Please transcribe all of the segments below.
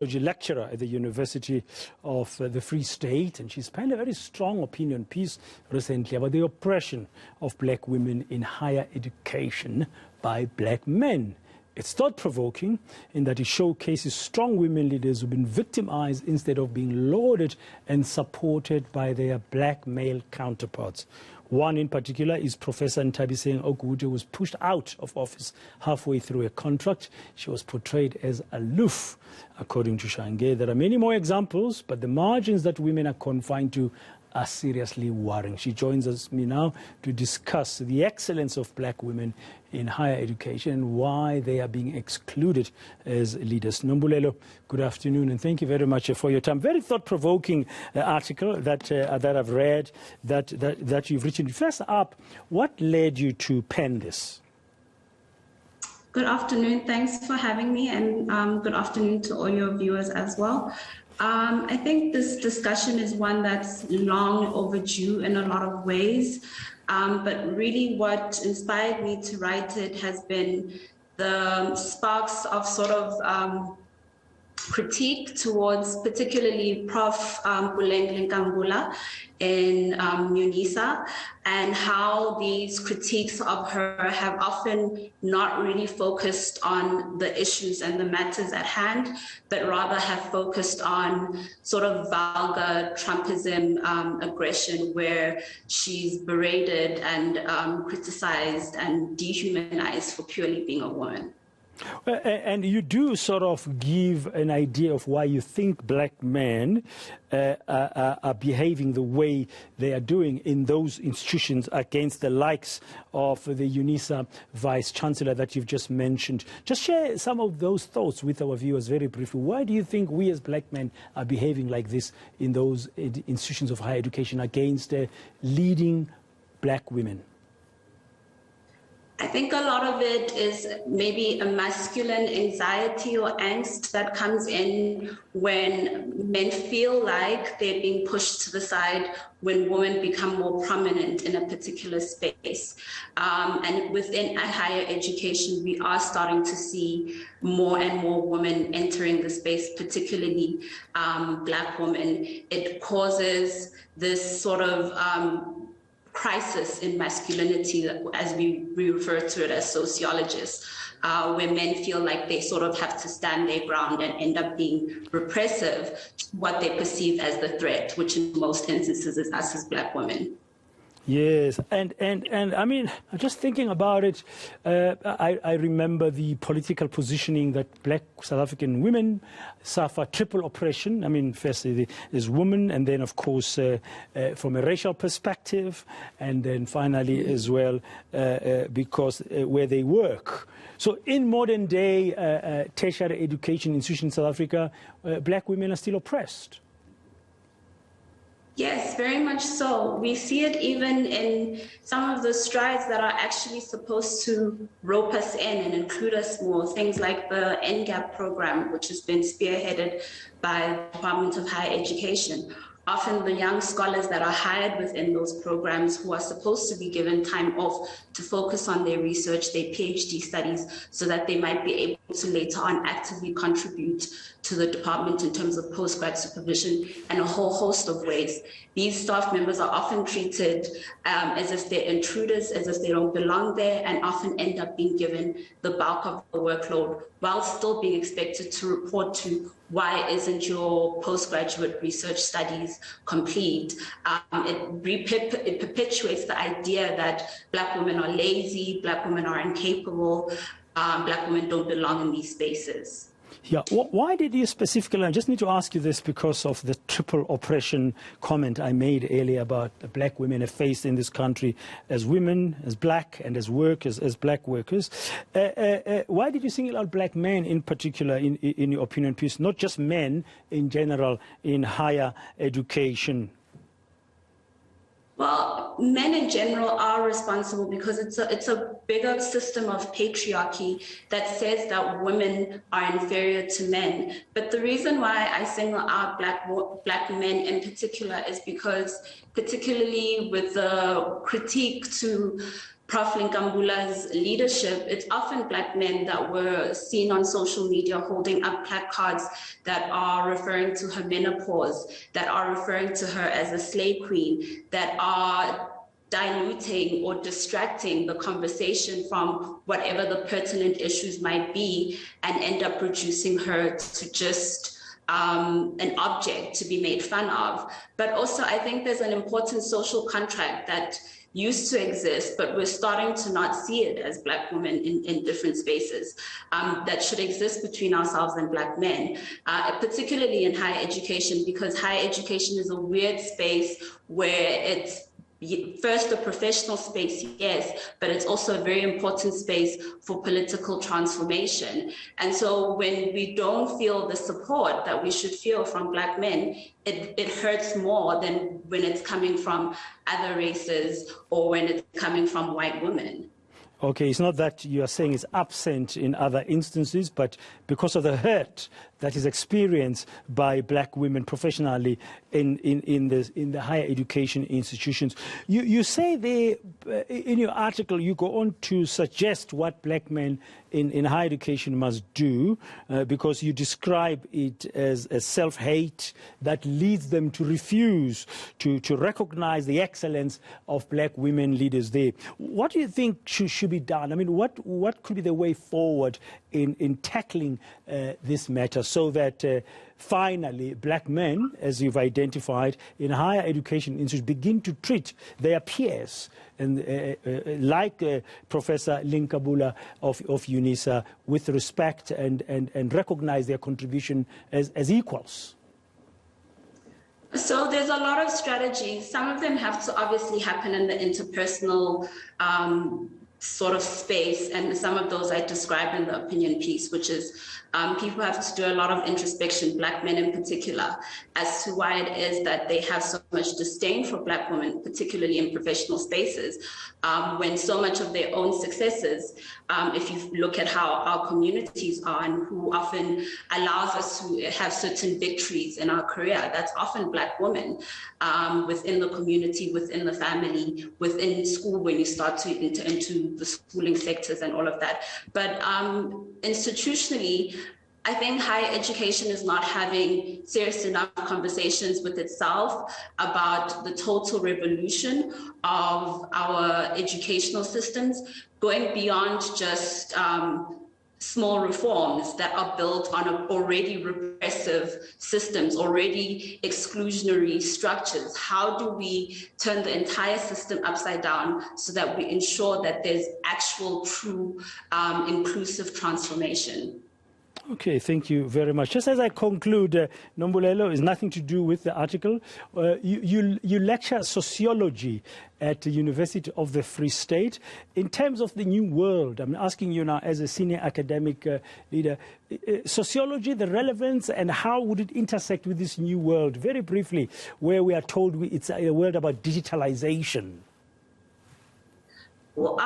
lecturer at the University of the Free State, and she's penned a very strong opinion piece recently about the oppression of black women in higher education by black men. It's thought-provoking in that it showcases strong women leaders who've been victimized instead of being lauded and supported by their black male counterparts. One in particular is Professor Nthabiseng Ogude, who was pushed out of office halfway through a contract. She was portrayed as aloof, according to Shange. There are many more examples, but the margins that women are confined to are seriously worrying. She joins me now to discuss the excellence of black women in higher education and why they are being excluded as leaders. Nombulelo, good afternoon, and thank you very much for your time. Very thought-provoking article that I've read, that you've written. First up, what led you to pen this? Good afternoon. Thanks for having me, and good afternoon to all your viewers as well. I think this discussion is one that's long overdue in a lot of ways, but really what inspired me to write it has been the sparks of sort of critique towards particularly Prof. in UNISA, and how these critiques of her have often not really focused on the issues and the matters at hand, but rather have focused on sort of vulgar Trumpism aggression, where she's berated and criticized and dehumanized for purely being a woman. And you do sort of give an idea of why you think black men are behaving the way they are doing in those institutions against the likes of the UNISA Vice-Chancellor that you've just mentioned. Just share some of those thoughts with our viewers very briefly. Why do you think we as black men are behaving like this in those institutions of higher education against leading black women? I think a lot of it is maybe a masculine anxiety or angst that comes in when men feel like they're being pushed to the side when women become more prominent in a particular space. And within higher education, we are starting to see more and more women entering the space, particularly black women. It causes this sort of crisis in masculinity, as we refer to it as sociologists, where men feel like they sort of have to stand their ground and end up being repressive to what they perceive as the threat, which in most instances is us as black women. Yes, and I mean, just thinking about it, I remember the political positioning that black South African women suffer triple oppression. I mean, firstly, there's women, and then, of course, from a racial perspective, and then finally as well, because where they work. So in modern day tertiary education institutions in South Africa, black women are still oppressed. Yes, very much so. We see it even in some of the strides that are actually supposed to rope us in and include us more. Things like the NGAP program, which has been spearheaded by the Department of Higher Education. Often the young scholars that are hired within those programs, who are supposed to be given time off to focus on their research, their PhD studies, so that they might be able to later on actively contribute to the department in terms of postgrad supervision and a whole host of ways. These staff members are often treated as if they're intruders, as if they don't belong there, and often end up being given the bulk of the workload while still being expected to report to why isn't your postgraduate research studies complete. It perpetuates the idea that black women are lazy, black women are incapable, black women don't belong in these spaces. Yeah, why did you specifically, I just need to ask you this because of the triple oppression comment I made earlier about the black women are faced in this country as women, as black, and as workers, as black workers. Why did you single out black men in particular in your opinion piece, not just men in general in higher education? Well, men in general are responsible because it's a bigger system of patriarchy that says that women are inferior to men. But the reason why I single out black men in particular is because, particularly with the critique to Prof. Nkambula's leadership, it's often Black men that were seen on social media holding up placards that are referring to her menopause, that are referring to her as a slave queen, that are diluting or distracting the conversation from whatever the pertinent issues might be, and end up reducing her to just an object to be made fun of. But also, I think there's an important social contract that used to exist, but we're starting to not see it as Black women in different spaces, that should exist between ourselves and Black men, particularly in higher education, because higher education is a weird space where it's first a professional space, yes, but it's also a very important space for political transformation. And so when we don't feel the support that we should feel from Black men, it hurts more than when it's coming from other races or when it's coming from white women. Okay, it's not that you are saying it's absent in other instances, but because of the hurt that is experienced by Black women professionally in the higher education institutions. You say there, in your article, you go on to suggest what Black men in higher education must do, because you describe it as a self-hate that leads them to refuse to recognize the excellence of Black women leaders there. What do you think should be done? I mean, what could be the way forward in tackling this matter so that finally Black men, as you've identified, in higher education institutions begin to treat their peers and like Professor Nkambula of UNISA with respect and recognize their contribution as equals? So there's a lot of strategies. Some of them have to obviously happen in the interpersonal sort of space, and some of those I described in the opinion piece, which is people have to do a lot of introspection, Black men in particular, as to why it is that they have so much disdain for Black women, particularly in professional spaces, when so much of their own successes, if you look at how our communities are and who often allows us to have certain victories in our career, that's often Black women within the community, within the family, within school, when you start to enter into the schooling sectors and all of that. But institutionally, I think higher education is not having serious enough conversations with itself about the total revolution of our educational systems, going beyond just small reforms that are built on already repressive systems, already exclusionary structures. How do we turn the entire system upside down so that we ensure that there's actual, true, inclusive transformation? Okay, thank you very much. Just as I conclude, Nombulelo, is nothing to do with the article. You lecture sociology at the University of the Free State. In terms of the new world, I'm asking you now as a senior academic leader, sociology, the relevance, and how would it intersect with this new world? Very briefly, where we are told it's a world about digitalization. Well,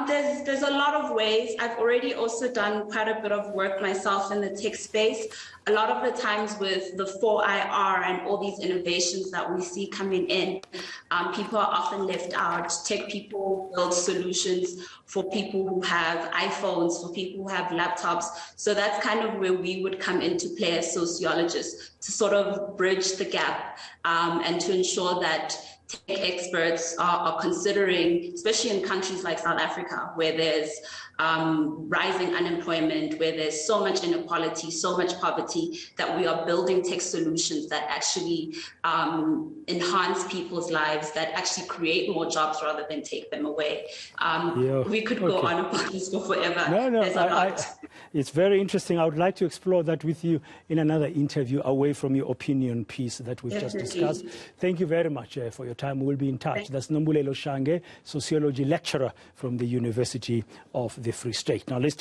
there's a lot of ways. I've already also done quite a bit of work myself in the tech space. A lot of the times with the 4IR and all these innovations that we see coming in, people are often left out. Tech people build solutions for people who have iPhones, for people who have laptops. So that's kind of where we would come into play as sociologists, to sort of bridge the gap and to ensure that tech experts are considering, especially in countries like South Africa, where there's rising unemployment, where there's so much inequality, so much poverty, that we are building tech solutions that actually enhance people's lives, that actually create more jobs rather than take them away. We could go on about this for forever. No, it's very interesting. I would like to explore that with you in another interview away from your opinion piece that we've just discussed. Thank you very much for your time. We'll be in touch. That's Nombulelo Shange, sociology lecturer from the University of the Free State. Now let's take